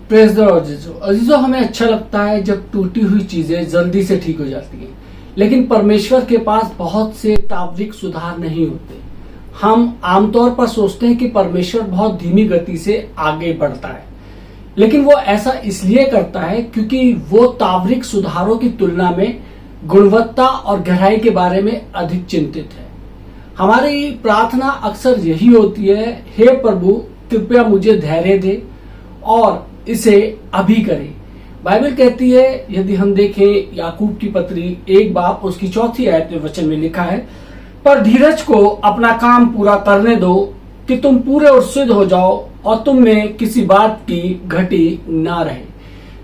Praise the Lord. अजीजों, हमें अच्छा लगता है जब टूटी हुई चीजें जल्दी से ठीक हो जाती हैं, लेकिन परमेश्वर के पास बहुत से तात्विक सुधार नहीं होते। हम आमतौर पर सोचते हैं कि परमेश्वर बहुत धीमी गति से आगे बढ़ता है, लेकिन वो ऐसा इसलिए करता है क्योंकि वो तात्विक सुधारों की तुलना में गुणवत्ता और गहराई के बारे में अधिक चिंतित है। हमारी प्रार्थना अक्सर यही होती है, हे प्रभु कृपया मुझे धैर्य दे और इसे अभी करे। बाइबल कहती है, यदि हम देखें याकूब की पत्री 1 बाब उसकी 4 आयत में वचन में लिखा है, पर धीरज को अपना काम पूरा करने दो कि तुम पूरे और सिद्ध हो जाओ और तुम में किसी बात की घटी ना रहे।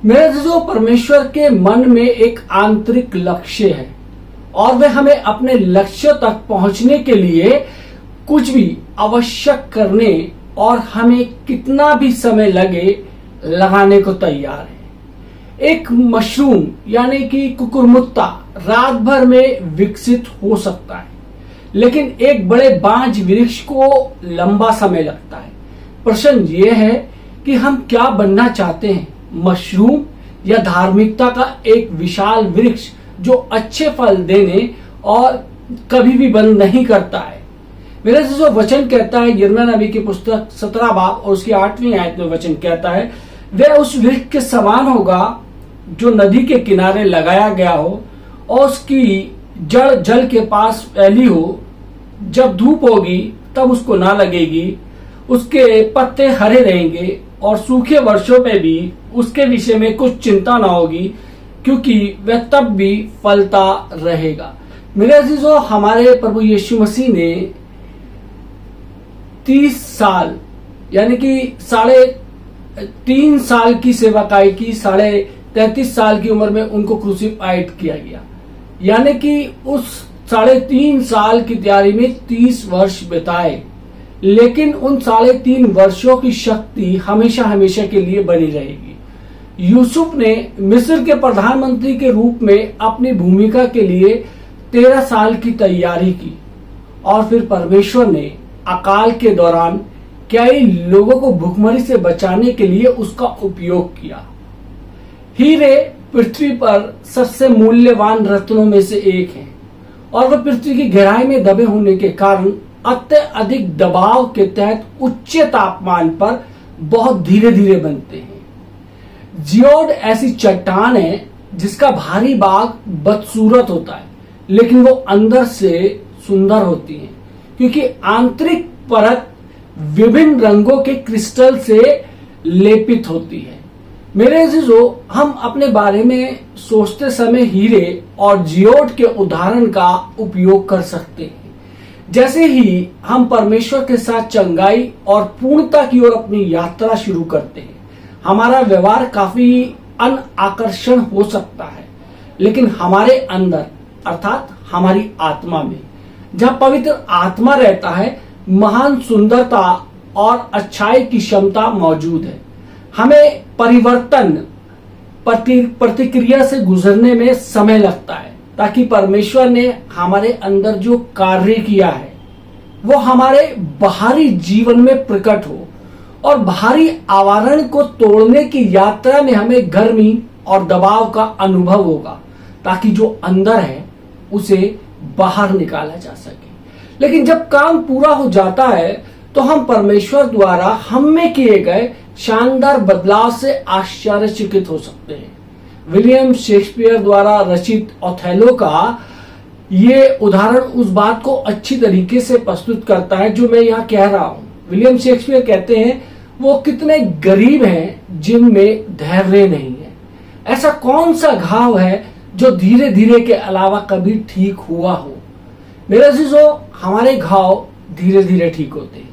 मेरे जो परमेश्वर के मन में एक आंतरिक लक्ष्य है और वह हमें अपने लक्ष्य तक पहुंचने के लिए कुछ भी आवश्यक करने और हमें कितना भी समय लगे लगाने को तैयार है। एक मशरूम यानी कि कुकुरमुत्ता रात भर में विकसित हो सकता है, लेकिन एक बड़े बांज वृक्ष को लंबा समय लगता है। प्रश्न ये है कि हम क्या बनना चाहते हैं, मशरूम या धार्मिकता का एक विशाल वृक्ष जो अच्छे फल देने और कभी भी बंद नहीं करता है। मेरा जो वचन कहता है, यिर्मयाह नबी की पुस्तक 17 बाब और उसकी 8वीं आयत में वचन कहता है, वह उस वृक्ष के समान होगा जो नदी के किनारे लगाया गया हो और उसकी जड़ जल के पास फैली हो। जब धूप होगी तब उसको ना लगेगी, उसके पत्ते हरे रहेंगे और सूखे वर्षों में भी उसके विषय में कुछ चिंता ना होगी, क्योंकि वह तब भी फलता रहेगा। मेरे अजीजों, हमारे प्रभु यीशु मसीह ने 30 साल यानी कि 3.5 साल की सेवकाई की, 33.5 साल की उम्र में उनको क्रूसिफाइड किया गया। यानी कि उस 3.5 साल की तैयारी में 30 वर्ष बिताए, लेकिन उन 3.5 वर्षों की शक्ति हमेशा हमेशा के लिए बनी रहेगी। यूसुफ ने मिस्र के प्रधानमंत्री के रूप में अपनी भूमिका के लिए 13 साल की तैयारी की और फिर परमेश्वर ने अकाल के दौरान कई लोगों को भूखमरी से बचाने के लिए उसका उपयोग किया। हीरे पृथ्वी पर सबसे मूल्यवान रत्नों में से एक है और वह पृथ्वी की गहराई में दबे होने के कारण अत्यधिक दबाव के तहत उच्च तापमान पर बहुत धीरे धीरे बनते हैं। जियोड ऐसी चट्टान है जिसका भारी भाग बदसूरत होता है, लेकिन वो अंदर से सुंदर होती है क्योंकि आंतरिक परत विभिन्न रंगों के क्रिस्टल से लेपित होती है। मेरे अजीजों, हम अपने बारे में सोचते समय हीरे और जियोड के उदाहरण का उपयोग कर सकते हैं। जैसे ही हम परमेश्वर के साथ चंगाई और पूर्णता की ओर अपनी यात्रा शुरू करते हैं, हमारा व्यवहार काफी अनाकर्षण हो सकता है, लेकिन हमारे अंदर अर्थात हमारी आत्मा में, जहां पवित्र आत्मा रहता है, महान सुंदरता और अच्छाई की क्षमता मौजूद है। हमें परिवर्तन प्रतिक्रिया से गुजरने में समय लगता है ताकि परमेश्वर ने हमारे अंदर जो कार्य किया है वो हमारे बाहरी जीवन में प्रकट हो और बाहरी आवरण को तोड़ने की यात्रा में हमें गर्मी और दबाव का अनुभव होगा ताकि जो अंदर है उसे बाहर निकाला जा सके। लेकिन जब काम पूरा हो जाता है तो हम परमेश्वर द्वारा हम में किए गए शानदार बदलाव से आश्चर्यचकित हो सकते हैं। विलियम शेक्सपियर द्वारा रचित ओथेलो का ये उदाहरण उस बात को अच्छी तरीके से प्रस्तुत करता है जो मैं यहाँ कह रहा हूँ। विलियम शेक्सपियर कहते हैं, वो कितने गरीब हैं जिनमें धैर्य नहीं है। ऐसा कौन सा घाव है जो धीरे धीरे के अलावा कभी ठीक हुआ हो। मेरे अजीजों, हमारे घाव धीरे धीरे ठीक होते हैं।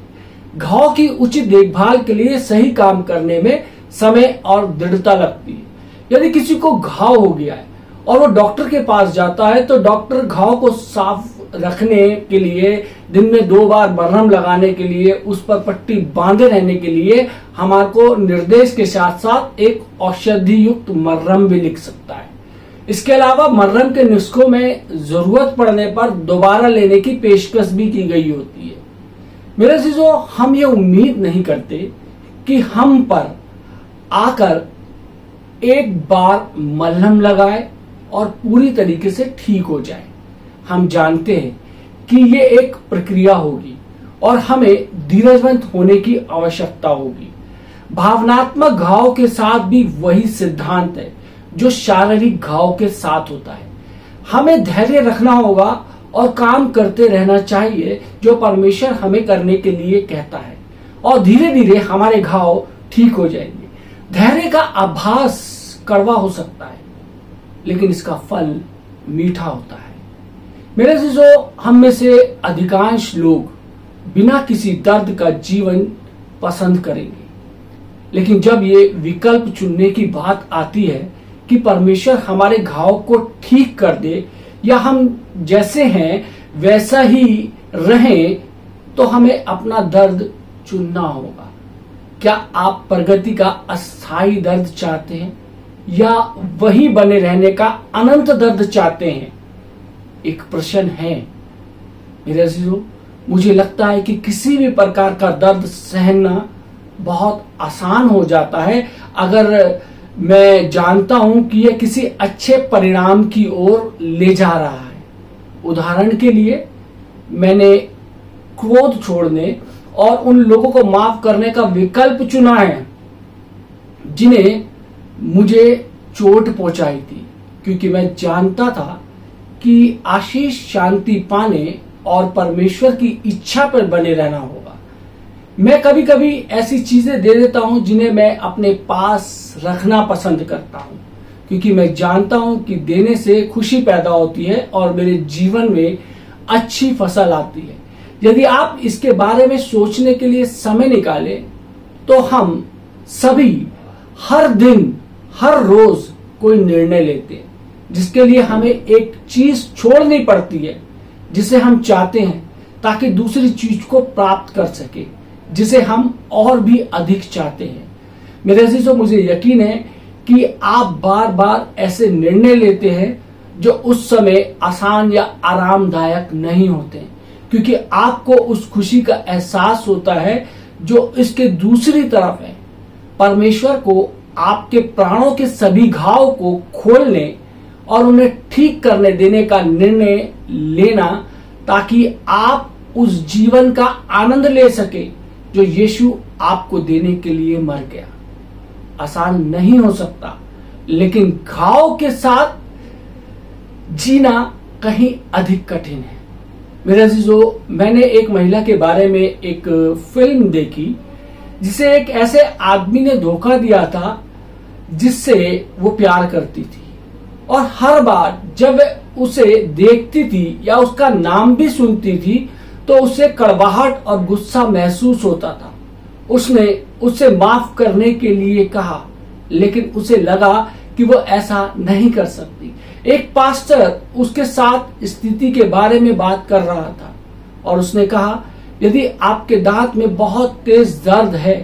घाव की उचित देखभाल के लिए सही काम करने में समय और दृढ़ता लगती है। यदि किसी को घाव हो गया है और वो डॉक्टर के पास जाता है तो डॉक्टर घाव को साफ रखने के लिए, दिन में 2 बार मरहम लगाने के लिए, उस पर पट्टी बांधे रहने के लिए हमारे को निर्देश के साथ साथ एक औषधि युक्त मरहम भी लिख सकता है। इसके अलावा मरहम के नुस्खों में जरूरत पड़ने पर दोबारा लेने की पेशकश भी की गई होती है। मेरे अजीजों, हम ये उम्मीद नहीं करते कि हम पर आकर एक बार मलहम लगाए और पूरी तरीके से ठीक हो जाए। हम जानते हैं कि ये एक प्रक्रिया होगी और हमें धीरजवंत होने की आवश्यकता होगी। भावनात्मक घाव के साथ भी वही सिद्धांत है जो शारीरिक घाव के साथ होता है। हमें धैर्य रखना होगा और काम करते रहना चाहिए जो परमेश्वर हमें करने के लिए कहता है, और धीरे धीरे हमारे घाव ठीक हो जाएंगे। धैर्य का आभास कड़वा हो सकता है, लेकिन इसका फल मीठा होता है। मेरे अजीजों, हम में से अधिकांश लोग बिना किसी दर्द का जीवन पसंद करेंगे, लेकिन जब ये विकल्प चुनने की बात आती है कि परमेश्वर हमारे घाव को ठीक कर दे या हम जैसे हैं वैसा ही रहें, तो हमें अपना दर्द चुनना होगा। क्या आप प्रगति का अस्थायी दर्द चाहते हैं या वही बने रहने का अनंत दर्द चाहते हैं? एक प्रश्न है मेरे अजीजों। मुझे लगता है कि किसी भी प्रकार का दर्द सहना बहुत आसान हो जाता है अगर मैं जानता हूं कि यह किसी अच्छे परिणाम की ओर ले जा रहा है। उदाहरण के लिए, मैंने क्रोध छोड़ने और उन लोगों को माफ करने का विकल्प चुना है जिन्हें मुझे चोट पहुंचाई थी, क्योंकि मैं जानता था कि आशीष शांति पाने और परमेश्वर की इच्छा पर बने रहना होगा। मैं कभी कभी ऐसी चीजें दे देता हूं जिन्हें मैं अपने पास रखना पसंद करता हूं, क्योंकि मैं जानता हूं कि देने से खुशी पैदा होती है और मेरे जीवन में अच्छी फसल आती है। यदि आप इसके बारे में सोचने के लिए समय निकालें, तो हम सभी हर दिन हर रोज कोई निर्णय लेते हैं जिसके लिए हमें एक चीज छोड़नी पड़ती है जिसे हम चाहते हैं, ताकि दूसरी चीज को प्राप्त कर सके जिसे हम और भी अधिक चाहते हैं। मेरे अजीजों, मुझे यकीन है कि आप बार बार ऐसे निर्णय लेते हैं जो उस समय आसान या आरामदायक नहीं होते, क्योंकि आपको उस खुशी का एहसास होता है जो इसके दूसरी तरफ है। परमेश्वर को आपके प्राणों के सभी घाव को खोलने और उन्हें ठीक करने देने का निर्णय लेना, ताकि आप उस जीवन का आनंद ले सके जो यीशु आपको देने के लिए मर गया। आसान नहीं हो सकता, लेकिन घाव के साथ जीना कहीं अधिक कठिन है। मेरे अजीजों, मैंने एक महिला के बारे में एक फिल्म देखी जिसे एक ऐसे आदमी ने धोखा दिया था जिससे वो प्यार करती थी, और हर बार जब उसे देखती थी या उसका नाम भी सुनती थी तो उसे कड़वाहट और गुस्सा महसूस होता था। उसने उसे माफ करने के लिए कहा, लेकिन उसे लगा कि वो ऐसा नहीं कर सकती। एक पास्टर उसके साथ स्थिति के बारे में बात कर रहा था और उसने कहा, यदि आपके दांत में बहुत तेज दर्द है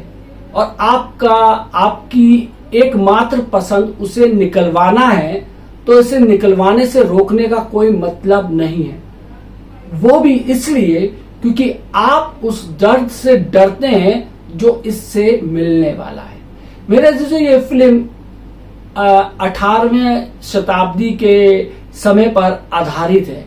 और आपकी एकमात्र पसंद उसे निकलवाना है, तो इसे निकलवाने से रोकने का कोई मतलब नहीं है। वो भी इसलिए क्योंकि आप उस दर्द से डरते हैं जो इससे मिलने वाला है। मेरे अजीजों, ये फिल्म 18वीं शताब्दी के समय पर आधारित है,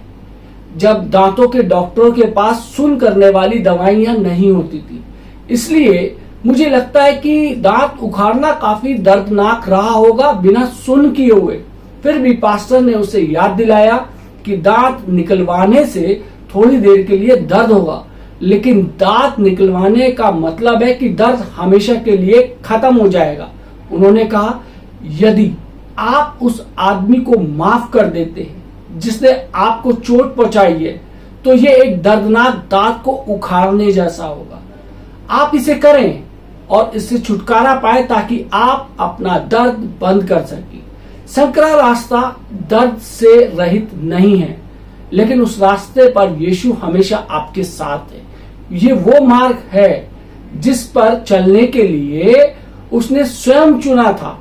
जब दांतों के डॉक्टरों के पास सुन करने वाली दवाइयां नहीं होती थी। इसलिए मुझे लगता है कि दांत उखाड़ना काफी दर्दनाक रहा होगा बिना सुन किए हुए। फिर भी पास्टर ने उसे याद दिलाया कि दांत निकलवाने से थोड़ी देर के लिए दर्द होगा, लेकिन दांत निकलवाने का मतलब है कि दर्द हमेशा के लिए खत्म हो जाएगा। उन्होंने कहा, यदि आप उस आदमी को माफ कर देते हैं जिसने आपको चोट पहुंचाई है, तो ये एक दर्दनाक दांत को उखाड़ने जैसा होगा। आप इसे करें और इससे छुटकारा पाए ताकि आप अपना दर्द बंद कर सकें। संकरा रास्ता दर्द से रहित नहीं है, लेकिन उस रास्ते पर यीशु हमेशा आपके साथ है। ये वो मार्ग है जिस पर चलने के लिए उसने स्वयं चुना था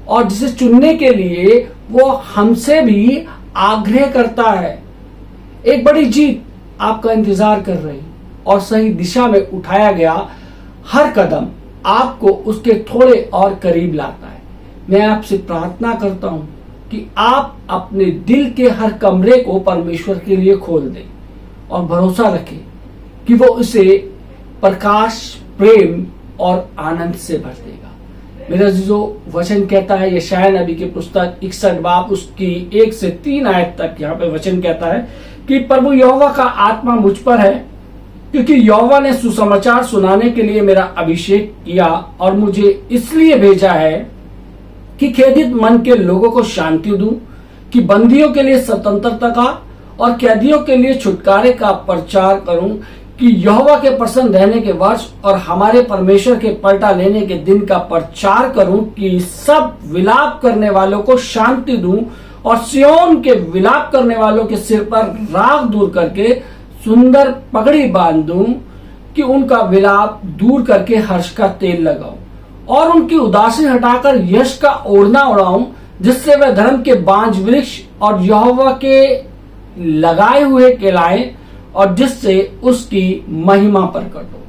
और जिसे चुनने के लिए वो हमसे भी आग्रह करता है। एक बड़ी जीत आपका इंतजार कर रही और सही दिशा में उठाया गया हर कदम आपको उसके थोड़े और करीब लाता है। मैं आपसे प्रार्थना करता हूं कि आप अपने दिल के हर कमरे को परमेश्वर के लिए खोल दें और भरोसा रखें कि वो उसे प्रकाश, प्रेम और आनंद से भर देगा। मेरे अजीजों, वचन कहता है यशायाह नबी की पुस्तक 61 बाब उसकी 1 से 3 आयत तक, यहाँ पे वचन कहता है कि प्रभु यहोवा का आत्मा मुझ पर है, क्योंकि यहोवा ने सुसमाचार सुनाने के लिए मेरा अभिषेक किया और मुझे इसलिए भेजा है कि खेदित मन के लोगों को शांति दूं, कि बंदियों के लिए स्वतंत्रता का और कैदियों के लिए छुटकारे का प्रचार करूं, कि यहोवा के प्रसन्न रहने के वर्ष और हमारे परमेश्वर के पलटा लेने के दिन का प्रचार करूं, कि सब विलाप करने वालों को शांति दूं और सियोन के विलाप करने वालों के सिर पर राख दूर करके सुंदर पगड़ी बांध दूं, कि उनका विलाप दूर करके हर्ष का तेल लगाऊं और उनकी उदासी हटाकर यश का ओढ़ना उड़ाऊं, जिससे वह धर्म के बांझ वृक्ष और यहोवा के लगाए हुए कहलाएं और जिससे उसकी महिमा प्रकट हो।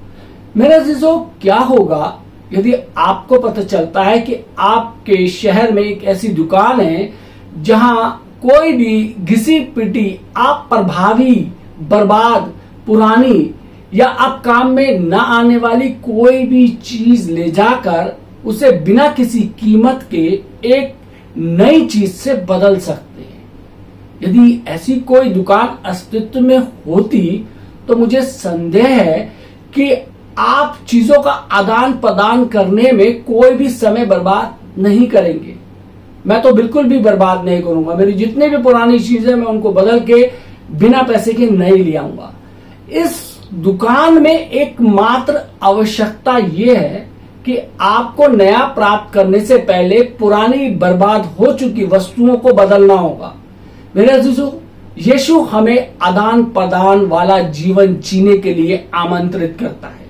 मेरे अजीजों, क्या होगा यदि आपको पता चलता है कि आपके शहर में एक ऐसी दुकान है जहां कोई भी घिसी पिटी, आप प्रभावी, बर्बाद, पुरानी या अब काम में न आने वाली कोई भी चीज ले जाकर उसे बिना किसी कीमत के एक नई चीज से बदल सकते हैं। यदि ऐसी कोई दुकान अस्तित्व में होती तो मुझे संदेह है कि आप चीजों का आदान प्रदान करने में कोई भी समय बर्बाद नहीं करेंगे। मैं तो बिल्कुल भी बर्बाद नहीं करूंगा। मेरी जितनी भी पुरानी चीजें मैं उनको बदल के बिना पैसे के नई ले आऊंगा। इस दुकान में एकमात्र आवश्यकता यह है कि आपको नया प्राप्त करने से पहले पुरानी बर्बाद हो चुकी वस्तुओं को बदलना होगा। मेरे अजीजों, यीशु हमें आदान प्रदान वाला जीवन जीने के लिए आमंत्रित करता है।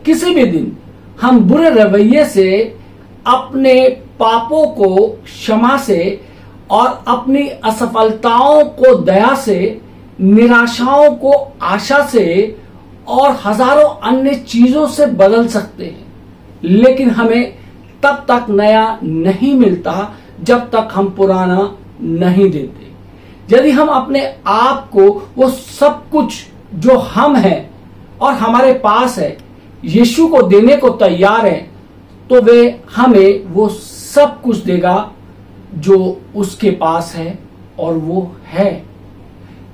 किसी भी दिन हम बुरे रवैये से, अपने पापों को क्षमा से और अपनी असफलताओं को दया से, निराशाओं को आशा से और हजारों अन्य चीजों से बदल सकते हैं, लेकिन हमें तब तक नया नहीं मिलता जब तक हम पुराना नहीं देते। यदि हम अपने आप को वो सब कुछ जो हम हैं और हमारे पास है यीशु को देने को तैयार है, तो वे हमें वो सब कुछ देगा जो उसके पास है और वो है।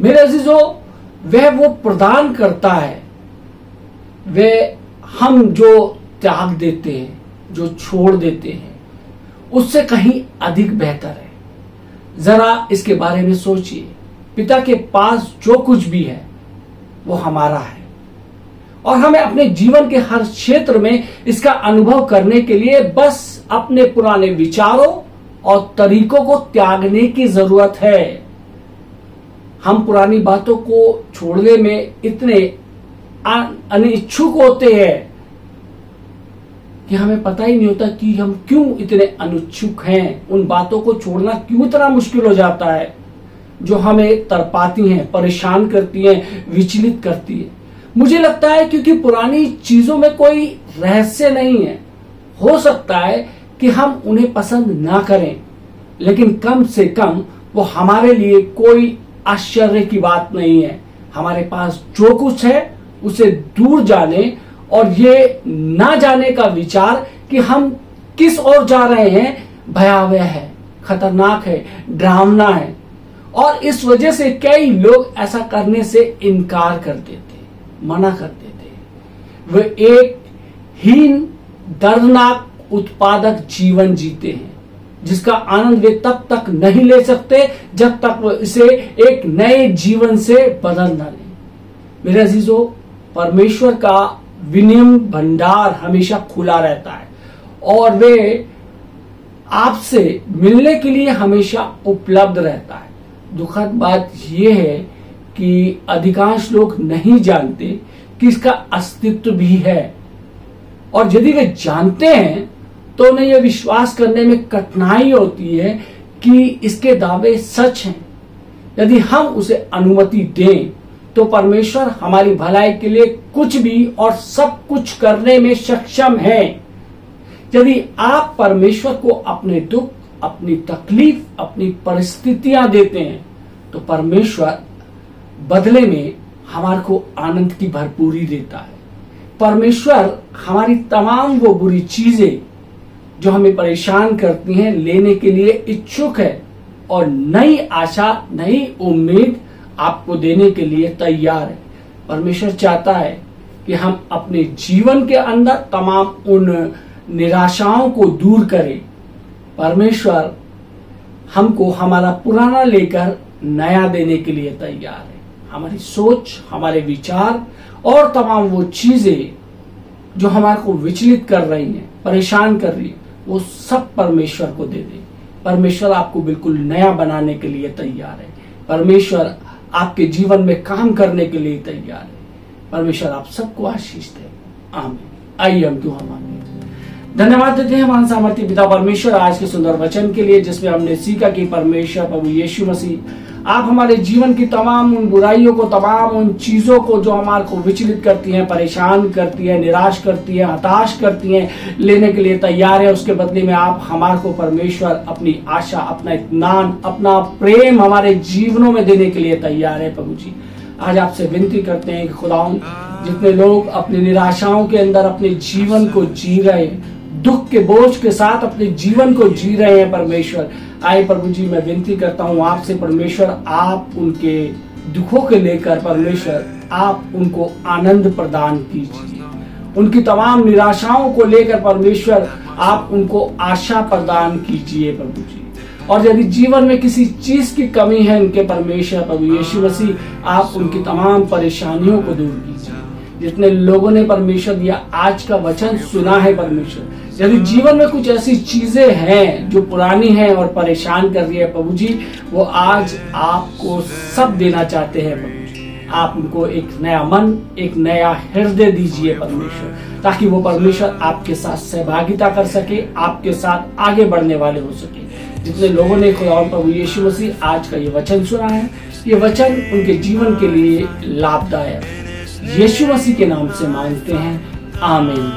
मेरे अजीजों, वह वो प्रदान करता है। वह हम जो त्याग देते हैं, जो छोड़ देते हैं, उससे कहीं अधिक बेहतर है। जरा इसके बारे में सोचिए। पिता के पास जो कुछ भी है वो हमारा है और हमें अपने जीवन के हर क्षेत्र में इसका अनुभव करने के लिए बस अपने पुराने विचारों और तरीकों को त्यागने की जरूरत है। हम पुरानी बातों को छोड़ने में इतने अनिच्छुक होते हैं कि हमें पता ही नहीं होता कि हम क्यों इतने अनिच्छुक हैं। उन बातों को छोड़ना क्यों इतना मुश्किल हो जाता है जो हमें तरपाती हैं, परेशान करती हैं, विचलित करती है। मुझे लगता है क्योंकि पुरानी चीजों में कोई रहस्य नहीं है। हो सकता है कि हम उन्हें पसंद ना करें, लेकिन कम से कम वो हमारे लिए कोई आश्चर्य की बात नहीं है। हमारे पास जो कुछ है उसे दूर जाने और ये ना जाने का विचार कि हम किस ओर जा रहे हैं भयावह है, खतरनाक है, डरावना है। और इस वजह से कई लोग ऐसा करने से इनकार कर देते, मना कर देते। वे एक हीन, दर्दनाक, उत्पादक जीवन जीते हैं जिसका आनंद वे तब तक नहीं ले सकते जब तक वो इसे एक नए जीवन से बदल न लें। मेरे अजीजों, परमेश्वर का विनियम भंडार हमेशा खुला रहता है और वे आपसे मिलने के लिए हमेशा उपलब्ध रहता है। दुखद बात यह है कि अधिकांश लोग नहीं जानते कि इसका अस्तित्व भी है, और यदि वे जानते हैं तो उन्हें यह विश्वास करने में कठिनाई होती है कि इसके दावे सच हैं। यदि हम उसे अनुमति दें तो परमेश्वर हमारी भलाई के लिए कुछ भी और सब कुछ करने में सक्षम है। यदि आप परमेश्वर को अपने दुख, अपनी तकलीफ, अपनी परिस्थितियां देते हैं तो परमेश्वर बदले में हमारे को आनंद की भरपूरी देता है। परमेश्वर हमारी तमाम वो बुरी चीजें जो हमें परेशान करती हैं लेने के लिए इच्छुक है और नई आशा, नई उम्मीद आपको देने के लिए तैयार है। परमेश्वर चाहता है कि हम अपने जीवन के अंदर तमाम उन निराशाओं को दूर करें। परमेश्वर हमको हमारा पुराना लेकर नया देने के लिए तैयार है। हमारी सोच, हमारे विचार और तमाम वो चीजें जो हमारे को विचलित कर रही हैं, परेशान कर रही है, वो सब परमेश्वर को दे दे। परमेश्वर आपको बिल्कुल नया बनाने के लिए तैयार है। परमेश्वर आपके जीवन में काम करने के लिए तैयार है। परमेश्वर आप सबको आशीष दे। आमीन। आइए हम दुआ मांगे। धन्यवाद देते हैं हमारे सामर्थ्य पिता परमेश्वर आज के सुंदर वचन के लिए, जिसमें हमने सीखा कि परमेश्वर प्रभु यीशु मसीह आप हमारे जीवन की तमाम उन बुराइयों को, तमाम उन चीजों को जो हमारे को विचलित करती हैं, परेशान करती है, निराश करती है, हताश करती हैं, लेने के लिए तैयार है। उसके बदले में आप हमारे को परमेश्वर अपनी आशा, अपना इत्मीनान, अपना प्रेम हमारे जीवनों में देने के लिए तैयार है। प्रभु जी आज आपसे विनती करते हैं कि खुदाऊं, जितने लोग अपनी निराशाओं के अंदर अपने जीवन को जी रहे हैं, दुख के बोझ के साथ अपने जीवन को जी रहे हैं, परमेश्वर आए प्रभु जी मैं विनती करता हूँ आपसे परमेश्वर, आप उनके दुखों के लेकर परमेश्वर आप उनको आनंद प्रदान कीजिए। उनकी तमाम निराशाओं को लेकर परमेश्वर आप उनको आशा प्रदान कीजिए प्रभु जी। और यदि जीवन में किसी चीज की कमी है उनके परमेश्वर प्रभु यीशु मसीह आप उनकी तमाम परेशानियों को दूर कीजिए। जितने लोगों ने परमेश्वर दिया आज का वचन सुना है परमेश्वर, यदि जीवन में कुछ ऐसी चीजें हैं जो पुरानी हैं और परेशान कर रही है प्रभु जी, वो आज आपको सब देना चाहते हैं प्रभु जी। आप उनको एक नया मन, एक नया हृदय दीजिए परमेश्वर, ताकि वो परमेश्वर आपके साथ सहभागिता कर सके, आपके साथ आगे बढ़ने वाले हो सके। जितने लोगों ने खुदा प्रभु यीशु मसीह आज का ये वचन सुना है, ये वचन उनके जीवन के लिए लाभदायक यीशु मसीह के नाम से मांगते हैं, आमीन।